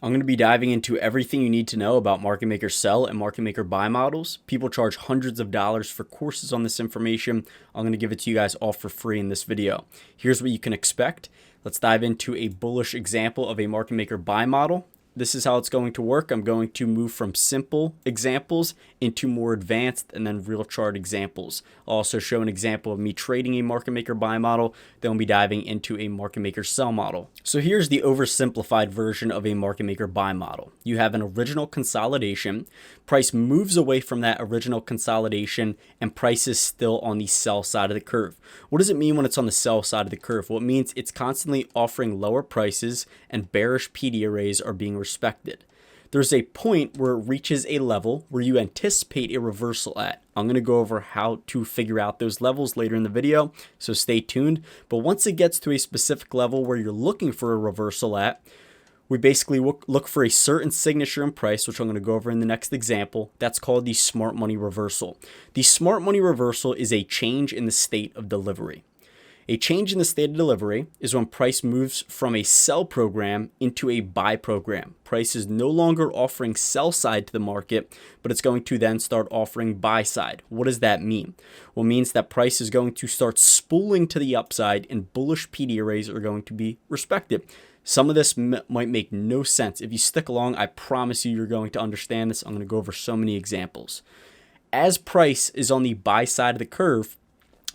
I'm going to be diving into everything you need to know about market maker sell and market maker buy models. People charge hundreds of dollars for courses on this information. I'm going to give it to you guys all for free in this video. Here's what you can expect. Let's dive into a bullish example of a market maker buy model. This is how it's going to work. I'm going to move from simple examples into more advanced and then real chart examples. I'll also show an example of me trading a market maker buy model. Then we'll be diving into a market maker sell model. So here's the oversimplified version of a market maker buy model. You have an original consolidation. Price moves away from that original consolidation and price is still on the sell side of the curve. What does it mean when it's on the sell side of the curve? Well, it means it's constantly offering lower prices and bearish PD arrays are being respected. There's a point where it reaches a level where you anticipate a reversal at. I'm going to go over how to figure out those levels later in the video, so stay tuned. But once it gets to a specific level where you're looking for a reversal at, we basically look for a certain signature in price, which I'm going to go over in the next example. That's called the smart money reversal. The smart money reversal is a change in the state of delivery. A change in the state of delivery is when price moves from a sell program into a buy program. Price is no longer offering sell side to the market, but it's going to then start offering buy side. What does that mean? Well, it means that price is going to start spooling to the upside and bullish PD arrays are going to be respected. Some of this might make no sense. If you stick along, I promise you, you're going to understand this. I'm going to go over so many examples. As price is on the buy side of the curve,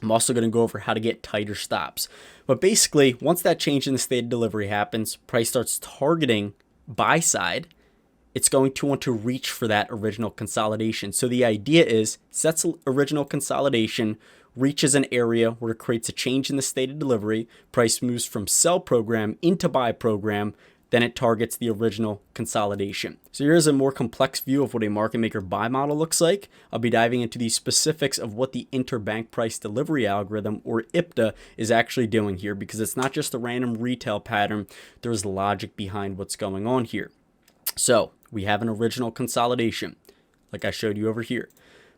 I'm also going to go over how to get tighter stops. But basically, once that change in the state of delivery happens, price starts targeting buy side, it's going to want to reach for that original consolidation. So the idea is sets original consolidation, reaches an area where it creates a change in the state of delivery, price moves from sell program into buy program, then it targets the original consolidation. So here's a more complex view of what a market maker buy model looks like. I'll be diving into the specifics of what the interbank price delivery algorithm, or IPDA, is actually doing here, because it's not just a random retail pattern. There's logic behind what's going on here. So we have an original consolidation, like I showed you over here.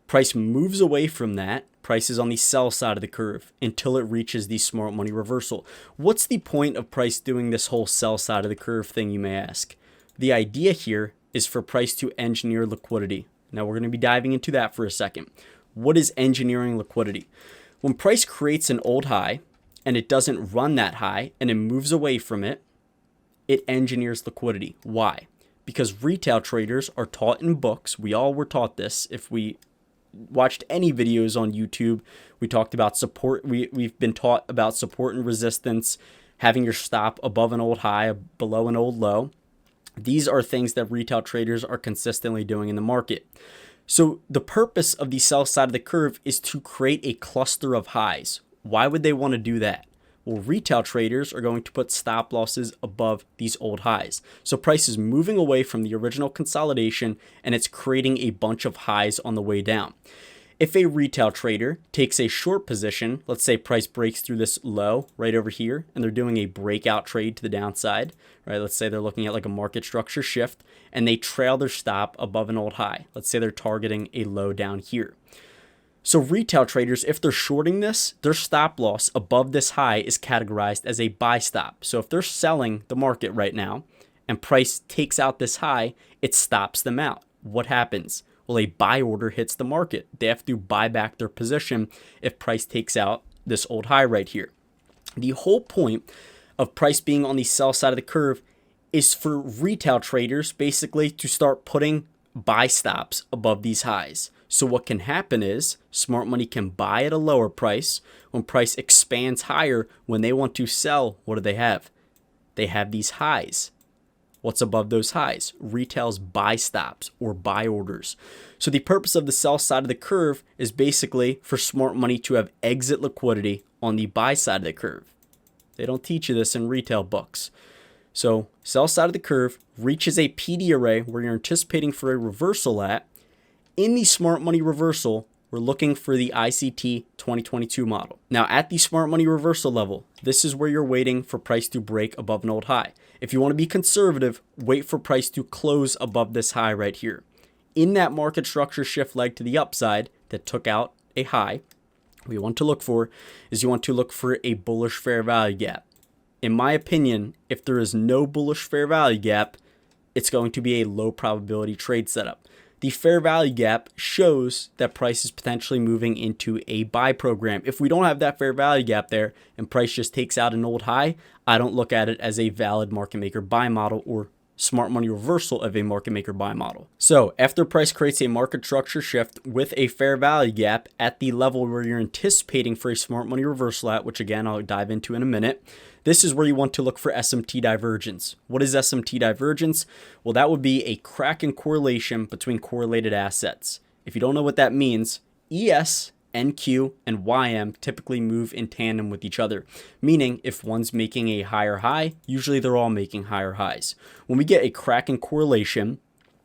Price moves away from that. Price is on the sell side of the curve until it reaches the smart money reversal. What's the point of price doing this whole sell side of the curve thing, you may ask? The idea here is for price to engineer liquidity. Now we're going to be diving into that for a second. What is engineering liquidity? When price creates an old high and it doesn't run that high and it moves away from it, it engineers liquidity. Why? Because retail traders are taught in books. We all were taught this. If we watched any videos on YouTube, we talked about support. We've been taught about support and resistance, having your stop above an old high, below an old low. These are things that retail traders are consistently doing in the market. So the purpose of the sell side of the curve is to create a cluster of highs. Why would they want to do that? Well, retail traders are going to put stop losses above these old highs. So price is moving away from the original consolidation and it's creating a bunch of highs on the way down. If a retail trader takes a short position, let's say price breaks through this low right over here and they're doing a breakout trade to the downside, right? Let's say they're looking at like a market structure shift and they trail their stop above an old high. Let's say they're targeting a low down here. So retail traders, if they're shorting this, their stop loss above this high is categorized as a buy stop. So if they're selling the market right now and price takes out this high, it stops them out. What happens? Well, a buy order hits the market. They have to buy back their position if price takes out this old high right here. The whole point of price being on the sell side of the curve is for retail traders basically to start putting buy stops above these highs. So what can happen is smart money can buy at a lower price. When price expands higher, when they want to sell, what do they have? They have these highs. What's above those highs? Retail's buy stops or buy orders. So the purpose of the sell side of the curve is basically for smart money to have exit liquidity on the buy side of the curve. They don't teach you this in retail books. So sell side of the curve reaches a PD array where you're anticipating for a reversal at. In the smart money reversal, we're looking for the ICT 2022 model. Now at the smart money reversal level, this is where you're waiting for price to break above an old high. If you want to be conservative, wait for price to close above this high right here. In that market structure shift leg to the upside that took out a high, what you want to look for is you want to look for a bullish fair value gap. In my opinion, if there is no bullish fair value gap, it's going to be a low probability trade setup. The fair value gap shows that price is potentially moving into a buy program. If we don't have that fair value gap there and price just takes out an old high, I don't look at it as a valid market maker buy model or smart money reversal of a market maker buy model. So after price creates a market structure shift with a fair value gap at the level where you're anticipating for a smart money reversal at, which again I'll dive into in a minute, this is where you want to look for SMT divergence. What is SMT divergence? Well, that would be a crack in correlation between correlated assets. If you don't know what that means, ES, NQ, and YM typically move in tandem with each other, meaning if one's making a higher high, usually they're all making higher highs. When we get a crack in correlation,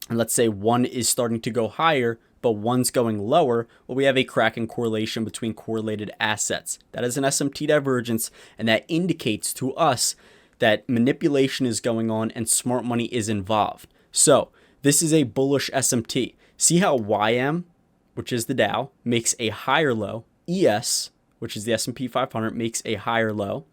and let's say one is starting to go higher, but one's going lower, well, we have a crack in correlation between correlated assets. That is an SMT divergence, and that indicates to us that manipulation is going on and smart money is involved. So this is a bullish SMT. See how YM, which is the Dow, makes a higher low. ES, which is the S&P 500, makes a higher low,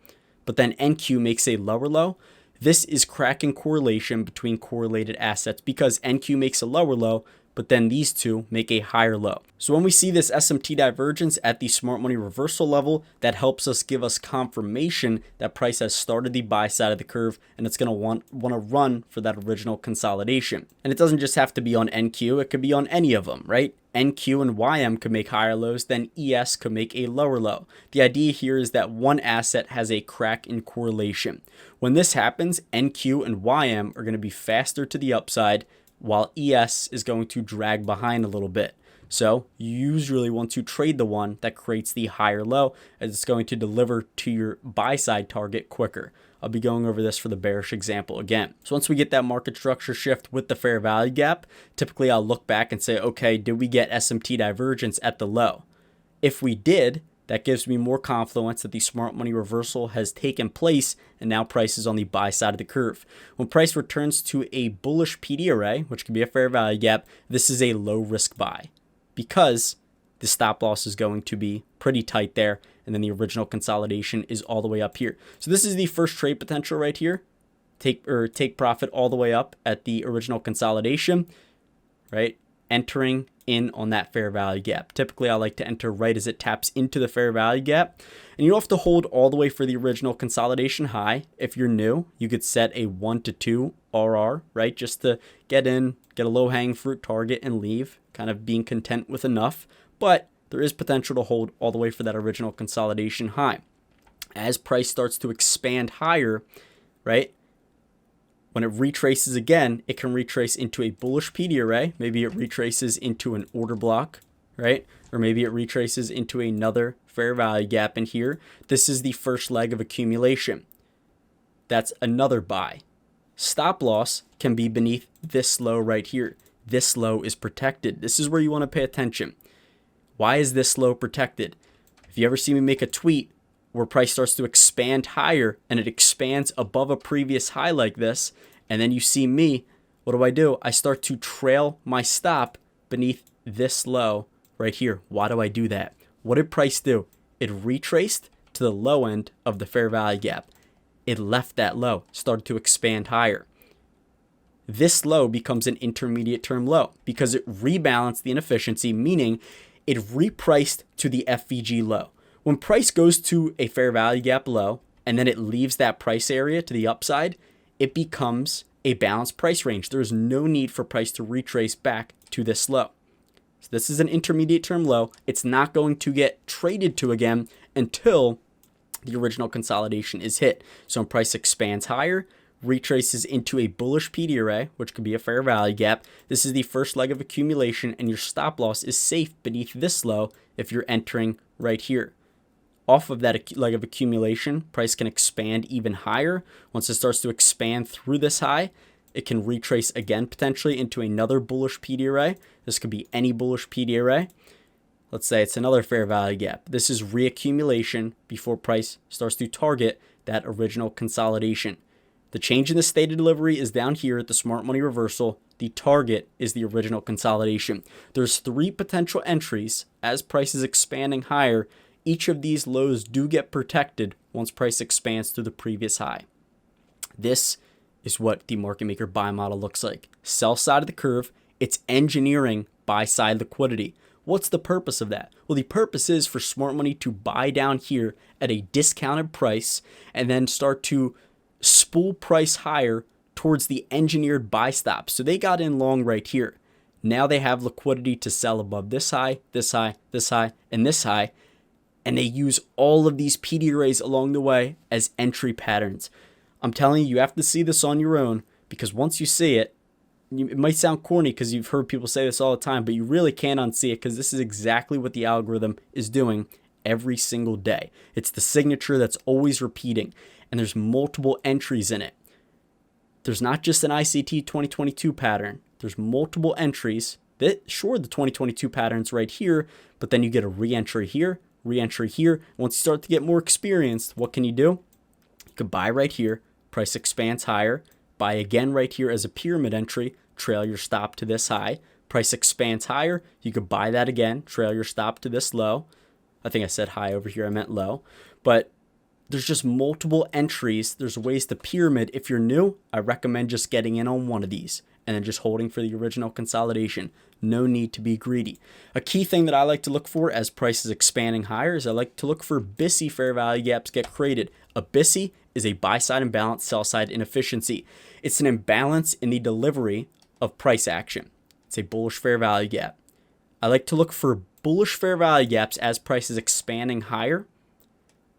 but then NQ makes a lower low. This is cracking correlation between correlated assets because NQ makes a lower low, but then these two make a higher low. So when we see this SMT divergence at the smart money reversal level, that helps us give us confirmation that price has started the buy side of the curve and it's going to want to run for that original consolidation. And it doesn't just have to be on NQ, it could be on any of them, right? NQ and YM could make higher lows, then ES could make a lower low. The idea here is that one asset has a crack in correlation. When this happens, NQ and YM are going to be faster to the upside, while ES is going to drag behind a little bit. So you usually want to trade the one that creates the higher low, as it's going to deliver to your buy side target quicker. I'll be going over this for the bearish example again. So once we get that market structure shift with the fair value gap, typically I'll look back and say, okay, did we get SMT divergence at the low? If we did, that gives me more confidence that the smart money reversal has taken place and now price is on the buy side of the curve. When price returns to a bullish PD array, which can be a fair value gap, this is a low risk buy because the stop loss is going to be pretty tight there, and then the original consolidation is all the way up here. So this is the first trade potential right here. Take profit all the way up at the original consolidation, right? Entering in on that fair value gap. Typically, I like to enter right as it taps into the fair value gap. And you don't have to hold all the way for the original consolidation high. If you're new, you could set a 1 to 2 RR, right? Just to get in, get a low hanging fruit target and leave, kind of being content with enough. But there is potential to hold all the way for that original consolidation high. As price starts to expand higher, right? When it retraces again, it can retrace into a bullish PD array. Maybe it retraces into an order block, right? Or maybe it retraces into another fair value gap in here. This is the first leg of accumulation. That's another buy. Stop loss can be beneath this low right here. This low is protected. This is where you want to pay attention. Why is this low protected? If you ever see me make a tweet where price starts to expand higher and it expands above a previous high like this, and then you see me, what do? I start to trail my stop beneath this low right here. Why do I do that? What did price do? It retraced to the low end of the fair value gap. It left that low, started to expand higher. This low becomes an intermediate term low because it rebalanced the inefficiency, meaning it repriced to the FVG low. When price goes to a fair value gap low and then it leaves that price area to the upside, it becomes a balanced price range. There is no need for price to retrace back to this low. So this is an intermediate term low. It's not going to get traded to again until the original consolidation is hit. So when price expands higher, retraces into a bullish PD array, which could be a fair value gap. This is the first leg of accumulation, and your stop loss is safe beneath this low if you're entering right here. Off of that leg of accumulation, price can expand even higher. Once it starts to expand through this high, it can retrace again potentially into another bullish PD array. This could be any bullish PD array. Let's say it's another fair value gap. This is reaccumulation before price starts to target that original consolidation. The change in the state of delivery is down here at the smart money reversal. The target is the original consolidation. There's 3 potential entries as price is expanding higher. Each of these lows do get protected once price expands to the previous high. This is what the market maker buy model looks like. Sell side of the curve, it's engineering buy side liquidity. What's the purpose of that? Well, the purpose is for smart money to buy down here at a discounted price and then start to spool price higher towards the engineered buy stop. So they got in long right here. Now they have liquidity to sell above this high, this high, this high, and this high. And they use all of these PD arrays along the way as entry patterns. I'm telling you, you have to see this on your own, because once you see it, it might sound corny because you've heard people say this all the time, but you really can't unsee it, because this is exactly what the algorithm is doing every single day. It's the signature that's always repeating, and there's multiple entries in it. There's not just an ICT 2022 pattern. There's multiple entries. Sure, the 2022 pattern's right here, but then you get a re-entry here, re-entry here. Once you start to get more experienced, what can you do? You could buy right here, price expands higher, buy again right here as a pyramid entry, trail your stop to this high, price expands higher, you could buy that again, trail your stop to this low. I think I said high over here, I meant low. But there's just multiple entries. There's ways to pyramid. If you're new, I recommend just getting in on one of these and then just holding for the original consolidation. No need to be greedy. A key thing that I like to look for as price is expanding higher is I like to look for BISI fair value gaps get created. A BISI is a buy side imbalance, sell side inefficiency. It's an imbalance in the delivery of price action. It's a bullish fair value gap. I like to look for bullish fair value gaps as price is expanding higher,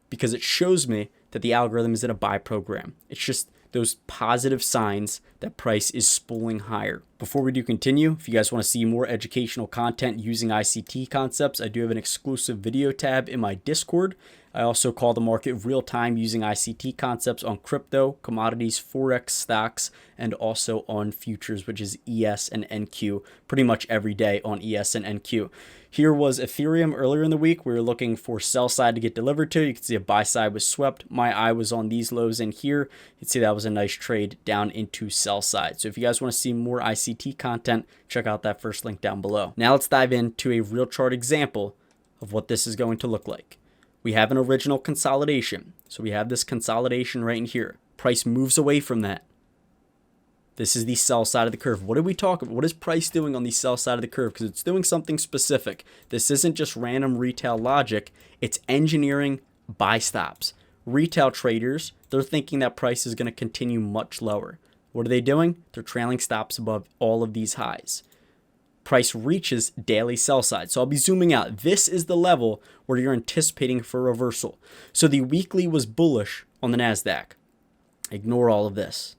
because it shows me that the algorithm is in a buy program. It's just those positive signs that price is spooling higher. Before we do continue, if you guys want to see more educational content using ICT concepts, I do have an exclusive video tab in my Discord. I also call the market real time using ICT concepts on crypto, commodities, forex, stocks, and also on futures, which is ES and NQ, pretty much every day on ES and NQ. Here was Ethereum earlier in the week. We were looking for sell side to get delivered to. You can see a buy side was swept. My eye was on these lows in here. You can see that was a nice trade down into sell side. So if you guys want to see more ICT content, check out that first link down below. Now let's dive into a real chart example of what this is going to look like. We have an original consolidation. So we have this consolidation right in here. Price moves away from that. This is the sell side of the curve. What are we talking about? What is price doing on the sell side of the curve? Because it's doing something specific. This isn't just random retail logic. It's engineering buy stops. Retail traders, they're thinking that price is going to continue much lower. What are they doing? They're trailing stops above all of these highs. Price reaches daily sell side. So I'll be zooming out. This is the level where you're anticipating for a reversal. So the weekly was bullish on the NASDAQ. Ignore all of this.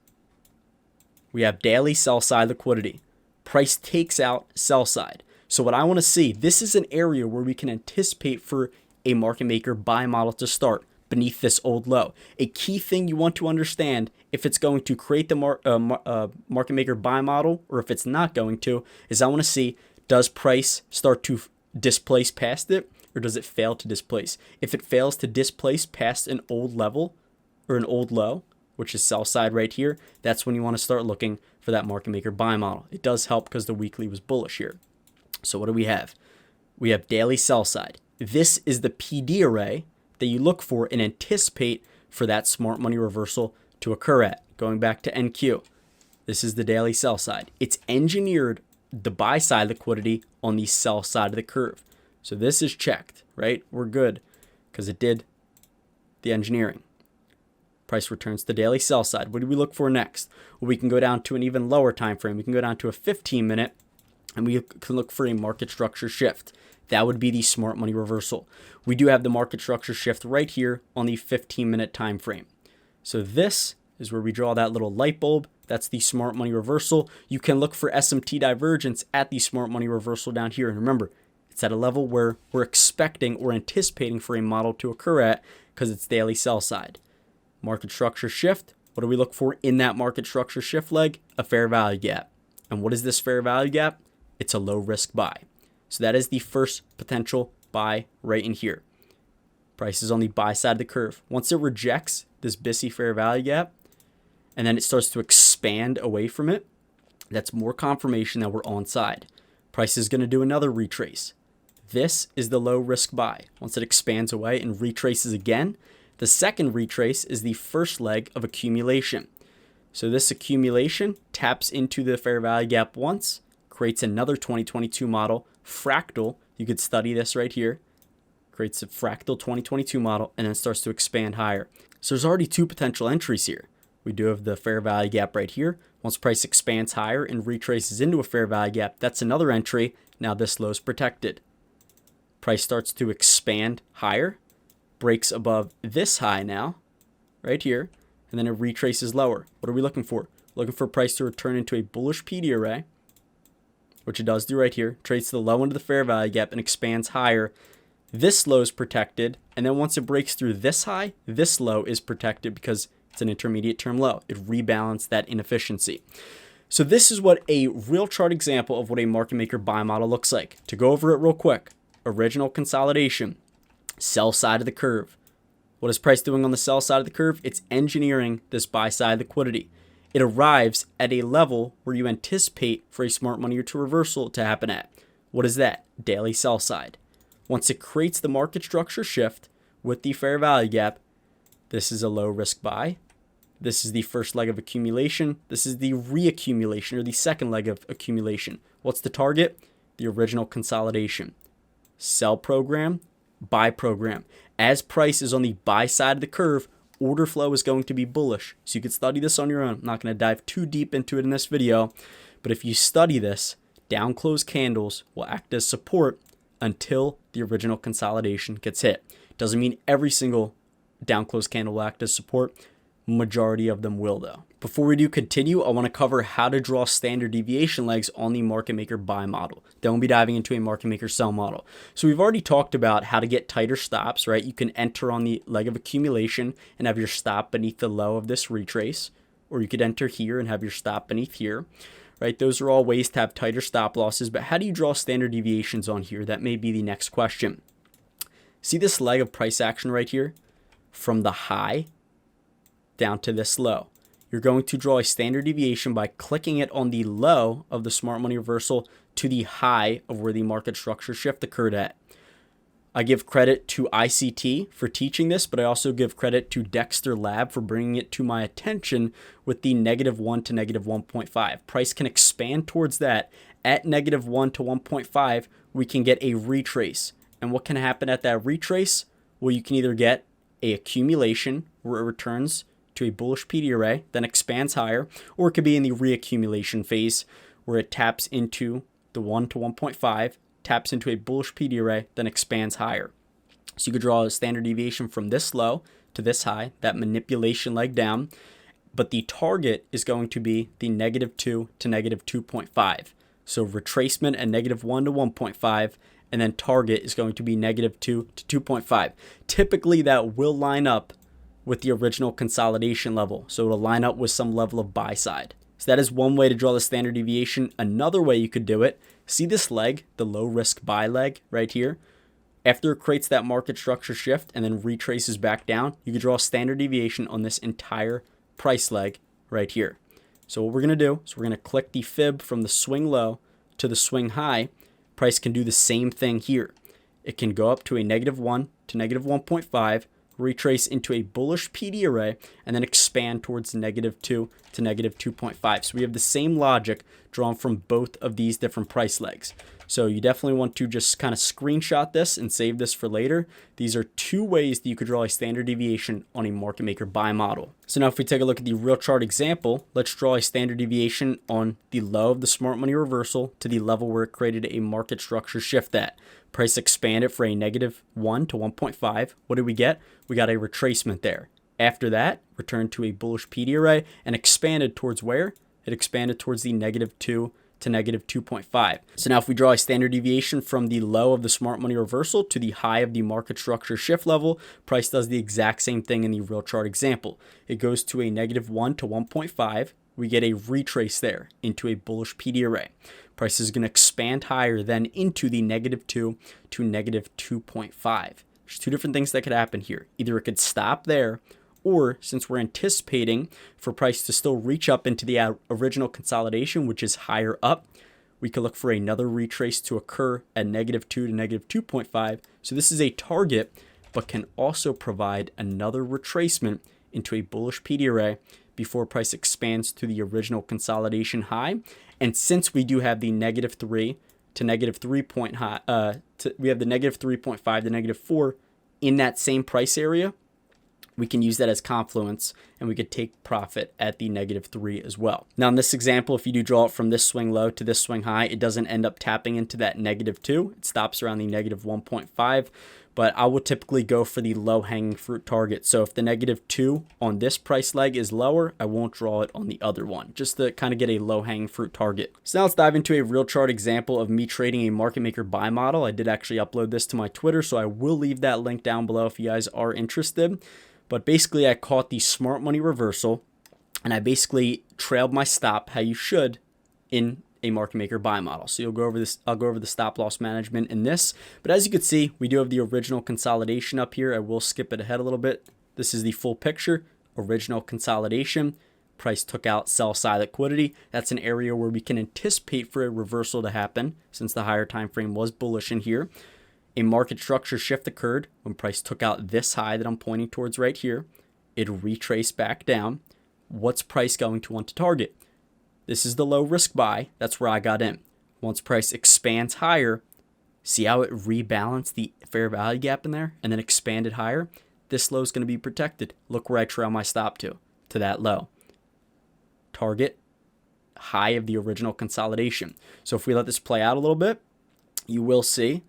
We have daily sell side liquidity. Price takes out sell side. So what I want to see, this is an area where we can anticipate for a market maker buy model to start beneath this old low. A key thing you want to understand if it's going to create the market maker buy model or if it's not going to, is I want to see, does price start to displace past it or does it fail to displace? If it fails to displace past an old level or an old low, which is sell side right here, that's when you want to start looking for that market maker buy model. It does help because the weekly was bullish here. So what do we have? We have daily sell side. This is the PD array that you look for and anticipate for that smart money reversal to occur at. Going back to NQ, this is the daily sell side. It's engineered the buy side liquidity on the sell side of the curve. So this is checked, right? We're good because it did the engineering. Price returns to daily sell side. What do we look for next? Well, we can go down to an even lower time frame. We can go down to a 15-minute, and we can look for a market structure shift. That would be the smart money reversal. We do have the market structure shift right here on the 15-minute time frame. So this is where we draw that little light bulb. That's the smart money reversal. You can look for SMT divergence at the smart money reversal down here. And remember, it's at a level where we're expecting or anticipating for a model to occur at because it's daily sell side. Market structure shift. What do we look for in that market structure shift leg? A fair value gap. And what is this fair value gap? It's a low risk buy. So that is the first potential buy right in here. Price is on the buy side of the curve. Once it rejects this BISI fair value gap, and then it starts to expand away from it, that's more confirmation that we're on side. Price is going to do another retrace. This is the low risk buy. Once it expands away and retraces again, the second retrace is the first leg of accumulation. So this accumulation taps into the fair value gap once, creates another 2022 model, fractal. You could study this right here. Creates a fractal 2022 model and then starts to expand higher. So there's already two potential entries here. We do have the fair value gap right here. Once price expands higher and retraces into a fair value gap, that's another entry. Now this low is protected. Price starts to expand higher, breaks above this high now, right here, and then it retraces lower. What are we looking for? Looking for price to return into a bullish PD array, which it does do right here. Trades to the low end of the fair value gap and expands higher. This low is protected, and then once it breaks through this high, this low is protected because it's an intermediate term low. It rebalanced that inefficiency. So this is what a real chart example of what a market maker buy model looks like. To go over it real quick, original consolidation, sell side of the curve. What is price doing on the sell side of the curve? It's engineering this buy side liquidity. It arrives at a level where you anticipate for a smart money or two reversal to happen at. What is that? Daily sell side. Once it creates the market structure shift with the fair value gap, this is a low risk buy. This is the first leg of accumulation. This is the reaccumulation or the second leg of accumulation. What's the target? The original consolidation. Sell program, buy program. As price is on the buy side of the curve, order flow is going to be bullish. So you can study this on your own. I'm not going to dive too deep into it in this video, but if you study this, down close candles will act as support until the original consolidation gets hit. Doesn't mean every single down close candle will act as support. Majority of them will though. Before we do continue, I want to cover how to draw standard deviation legs on the market maker buy model. Then we'll be diving into a market maker sell model. So we've already talked about how to get tighter stops, right? You can enter on the leg of accumulation and have your stop beneath the low of this retrace, or you could enter here and have your stop beneath here, right? Those are all ways to have tighter stop losses, but how do you draw standard deviations on here? That may be the next question. See this leg of price action right here? From the high down to this low. You're going to draw a standard deviation by clicking it on the low of the smart money reversal to the high of where the market structure shift occurred at. I give credit to ICT for teaching this, but I also give credit to Dexter Lab for bringing it to my attention with the -1 to -1.5. Price can expand towards that. At -1 to 1.5, we can get a retrace. And what can happen at that retrace? Well, you can either get a accumulation where it returns to a bullish PD array, then expands higher, or it could be in the reaccumulation phase where it taps into the 1 to 1.5, taps into a bullish PD array, then expands higher. So you could draw a standard deviation from this low to this high, that manipulation leg down, but the target is going to be the -2 to -2.5. So retracement at -1 to 1.5, and then target is going to be -2 to 2.5. Typically that will line up with the original consolidation level. So it'll line up with some level of buy side. So that is one way to draw the standard deviation. Another way you could do it, see this leg, the low risk buy leg right here? After it creates that market structure shift and then retraces back down, you could draw a standard deviation on this entire price leg right here. So what we're going to do is we're going to click the fib from the swing low to the swing high. Price can do the same thing here. It can go up to a -1 to -1.5, retrace into a bullish PD array, and then expand towards -2 to -2.5. So we have the same logic drawn from both of these different price legs. So you definitely want to just kind of screenshot this and save this for later. These are two ways that you could draw a standard deviation on a market maker buy model. So now if we take a look at the real chart example, let's draw a standard deviation on the low of the smart money reversal to the level where it created a market structure shift at. Price expanded for a -1 to 1.5. What did we get? We got a retracement there. After that, returned to a bullish PD array and expanded towards where? It expanded towards the -2 to -2.5. So now if we draw a standard deviation from the low of the smart money reversal to the high of the market structure shift level, price does the exact same thing in the real chart example. It goes to a -1 to 1.5. We get a retrace there into a bullish PD array. Price is going to expand higher then into the -2 to -2.5. There's two different things that could happen here. Either it could stop there, or since we're anticipating for price to still reach up into the original consolidation, which is higher up, we could look for another retrace to occur at -2 to -2.5. So this is a target, but can also provide another retracement into a bullish PD array, before price expands to the original consolidation high. And since we do have the -3 to -3 point high, we have the -3.5 to -4 in that same price area, we can use that as confluence and we could take profit at the -3 as well. Now in this example, if you do draw it from this swing low to this swing high, it doesn't end up tapping into that -2. It stops around the -1.5, but I would typically go for the low hanging fruit target. So if the -2 on this price leg is lower, I won't draw it on the other one, just to kind of get a low hanging fruit target. So now let's dive into a real chart example of me trading a market maker buy model. I did actually upload this to my Twitter, so I will leave that link down below if you guys are interested. But basically I caught the smart money reversal and I basically trailed my stop how you should in a market maker buy model. So you'll go over this, I'll go over the stop loss management in this. But as you can see, we do have the original consolidation up here. I will skip it ahead a little bit. This is the full picture, original consolidation. Price took out sell side liquidity. That's an area where we can anticipate for a reversal to happen since the higher time frame was bullish in here. A market structure shift occurred when price took out this high that I'm pointing towards right here. It retraced back down. What's price going to want to target? This is the low risk buy. That's where I got in. Once price expands higher, see how it rebalanced the fair value gap in there and then expanded higher? This low is going to be protected. Look where I trail my stop to that low. Target high of the original consolidation. So if we let this play out a little bit, you will see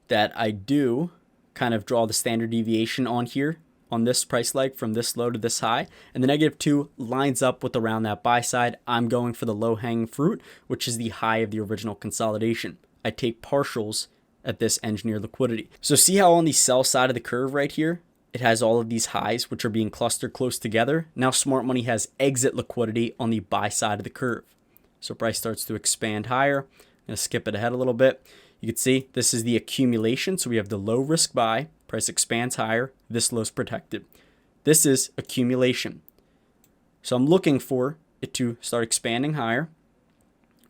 that I do kind of draw the standard deviation on here on this price leg from this low to this high, and the -2 lines up with around that buy side. I'm going for the low hanging fruit, which is the high of the original consolidation. I take partials at this engineered liquidity. So see how on the sell side of the curve right here, it has all of these highs which are being clustered close together. Now smart money has exit liquidity on the buy side of the curve. So price starts to expand higher. I'm going to skip it ahead a little bit. You can see this is the accumulation. So we have the low risk buy, price expands higher, this low is protected. This is accumulation. So I'm looking for it to start expanding higher,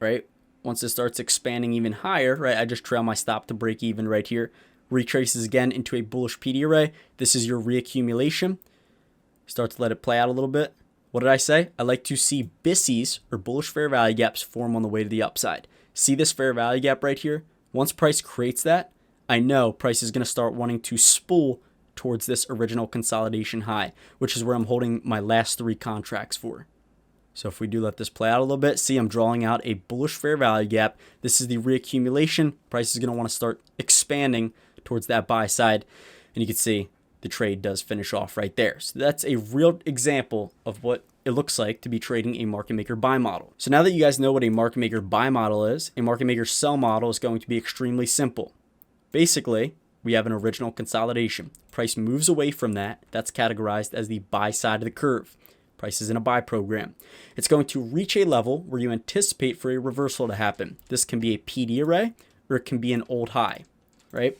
right? Once it starts expanding even higher, right, I just trail my stop to break even right here. Retraces again into a bullish PD array. This is your reaccumulation. Start to let it play out a little bit. What did I say? I like to see BISIs or bullish fair value gaps form on the way to the upside. See this fair value gap right here? Once price creates that, I know price is going to start wanting to spool towards this original consolidation high, which is where I'm holding my last 3 contracts for. So if we do let this play out a little bit, see I'm drawing out a bullish fair value gap. This is the reaccumulation. Price is going to want to start expanding towards that buy side. And you can see the trade does finish off right there. So that's a real example of what it looks like to be trading a market maker buy model. So now that you guys know what a market maker buy model is, a market maker sell model is going to be extremely simple. Basically, we have an original consolidation. Price moves away from that. That's categorized as the buy side of the curve. Price is in a buy program. It's going to reach a level where you anticipate for a reversal to happen. This can be a PD array or it can be an old high, right?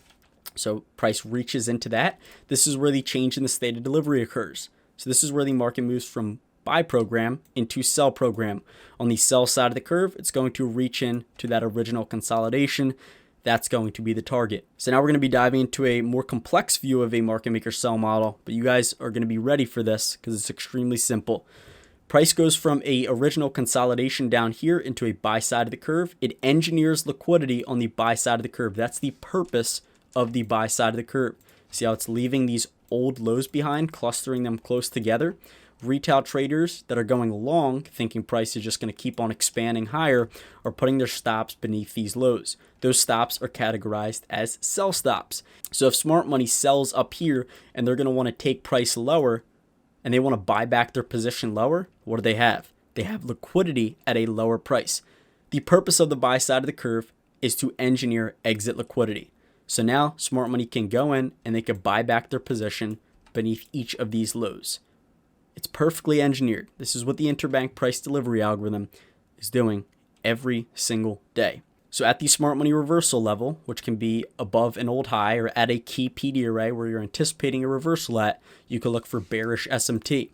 So price reaches into that. This is where the change in the state of delivery occurs. So this is where the market moves from buy program into sell program. On the sell side of the curve, it's going to reach in to that original consolidation. That's going to be the target. So now we're going to be diving into a more complex view of a market maker sell model, but you guys are going to be ready for this because it's extremely simple. Price goes from a original consolidation down here into a buy side of the curve. It engineers liquidity on the buy side of the curve. That's the purpose of the buy side of the curve. See how it's leaving these old lows behind, clustering them close together. Retail traders that are going long, thinking price is just going to keep on expanding higher, are putting their stops beneath these lows. Those stops are categorized as sell stops. So if smart money sells up here and they're going to want to take price lower and they want to buy back their position lower, what do they have? They have liquidity at a lower price. The purpose of the buy side of the curve is to engineer exit liquidity. So now smart money can go in and they can buy back their position beneath each of these lows. It's perfectly engineered. This is what the interbank price delivery algorithm is doing every single day. So at the smart money reversal level, which can be above an old high or at a key PD array where you're anticipating a reversal at, you can look for bearish SMT,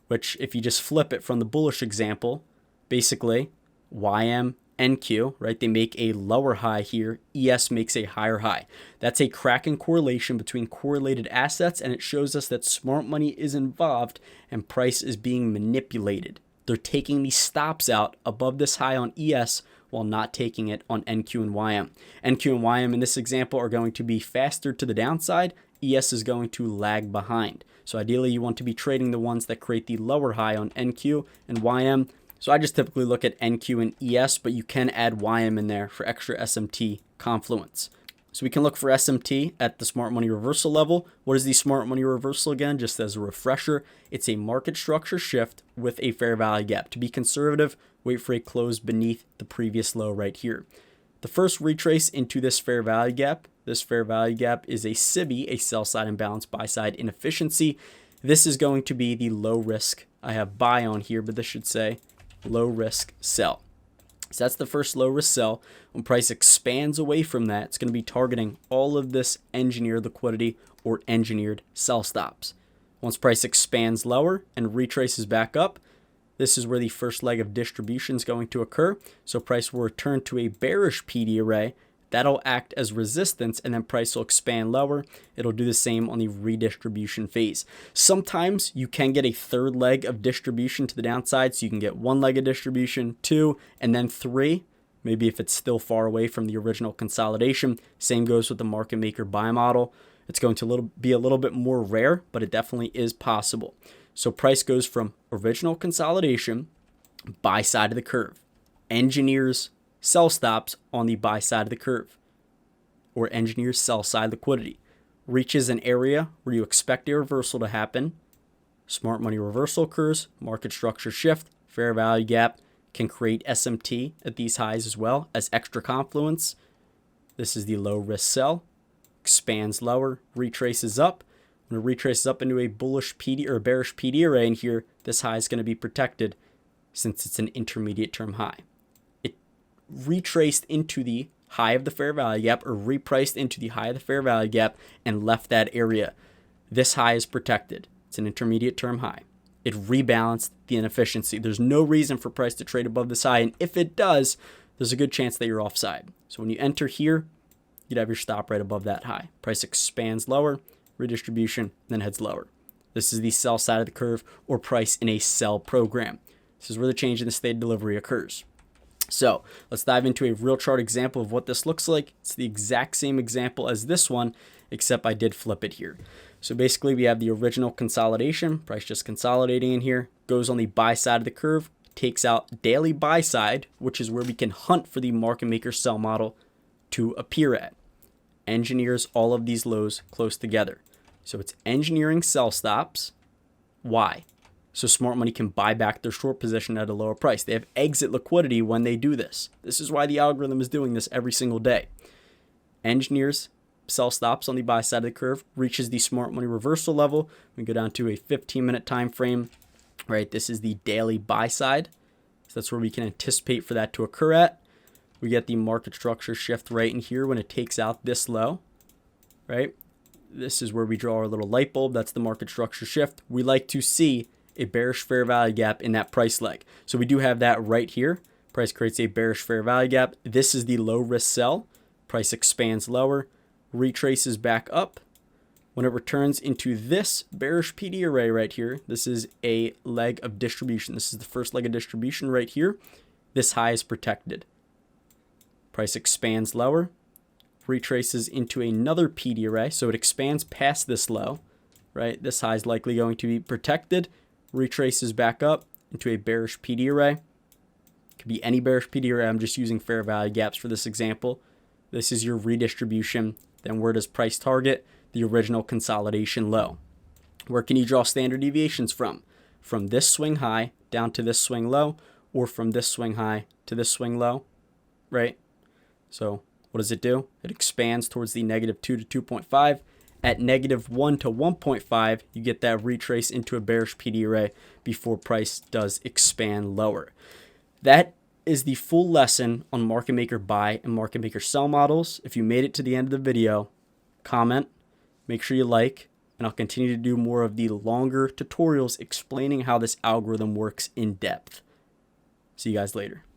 which if you just flip it from the bullish example, basically YM NQ, right? They make a lower high here. ES makes a higher high. That's a Kraken correlation between correlated assets, and it shows us that smart money is involved and price is being manipulated. They're taking these stops out above this high on ES while not taking it on NQ and YM. NQ and YM in this example are going to be faster to the downside. ES is going to lag behind. So ideally you want to be trading the ones that create the lower high on NQ and YM. So I just typically look at NQ and ES, but you can add YM in there for extra SMT confluence. So we can look for SMT at the smart money reversal level. What is the smart money reversal again? Just as a refresher, it's a market structure shift with a fair value gap. To be conservative, wait for a close beneath the previous low right here. The first retrace into this fair value gap. This fair value gap is a SIBI, a sell side imbalance, buy side inefficiency. This is going to be the low risk. I have buy on here, but this should say low risk sell. So that's the first low risk sell. When price expands away from that, it's going to be targeting all of this engineered liquidity or engineered sell stops. Once price expands lower and retraces back up, this is where the first leg of distribution is going to occur. So price will return to a bearish PD array. That'll act as resistance, and then price will expand lower. It'll do the same on the redistribution phase. Sometimes you can get a third leg of distribution to the downside. So you can get one leg of distribution, two, and then three. Maybe if it's still far away from the original consolidation. Same goes with the market maker buy model. It's going to be a little bit more rare, but it definitely is possible. So price goes from original consolidation, buy side of the curve, engineers sell stops on the buy side of the curve, or engineers sell side liquidity, reaches an area where you expect a reversal to happen. Smart money reversal occurs, market structure shift, fair value gap, can create SMT at these highs as well as extra confluence. This is the low risk sell, expands lower, retraces up. When it retraces up into a bullish PD or bearish PD array in here, this high is going to be protected since it's an intermediate term high. It retraced into the high of the fair value gap or repriced into the high of the fair value gap and left that area. This high is protected. It's an intermediate term high. It rebalanced the inefficiency. There's no reason for price to trade above this high, and if it does, there's a good chance that you're offside. So when you enter here, you'd have your stop right above that high. Price expands lower, redistribution, then heads lower. This is the sell side of the curve or price in a sell program. This is where the change in the state of delivery occurs. So let's dive into a real chart example of what this looks like. It's the exact same example as this one, except I did flip it here. So basically we have the original consolidation, price just consolidating in here, goes on the buy side of the curve, takes out daily buy side, which is where we can hunt for the market maker sell model to appear at. Engineers all of these lows close together. So it's engineering sell stops. Why? So smart money can buy back their short position at a lower price. They have exit liquidity when they do this. This is why the algorithm is doing this every single day. Engineers sell stops on the buy side of the curve, reaches the smart money reversal level. We go down to a 15-minute time frame. Right, this is the daily buy side. So that's where we can anticipate for that to occur at. We get the market structure shift right in here when it takes out this low, right? This is where we draw our little light bulb. That's the market structure shift. We like to see a bearish fair value gap in that price leg. So we do have that right here. Price creates a bearish fair value gap. This is the low risk sell. Price expands lower, retraces back up. When it returns into this bearish PD array right here, this is a leg of distribution. This is the first leg of distribution right here. This high is protected. Price expands lower, retraces into another PD array. So it expands past this low, right? This high is likely going to be protected, retraces back up into a bearish PD array. It could be any bearish PD array. I'm just using fair value gaps for this example. This is your redistribution. Then where does price target? The original consolidation low. Where can you draw standard deviations from? From this swing high down to this swing low, or from this swing high to this swing low, right? So what does it do? It expands towards the -2 to 2.5. At -1 to 1.5, you get that retrace into a bearish PD array before price does expand lower. That is the full lesson on market maker buy and market maker sell models. If you made it to the end of the video, comment, make sure you like, and I'll continue to do more of the longer tutorials explaining how this algorithm works in depth. See you guys later.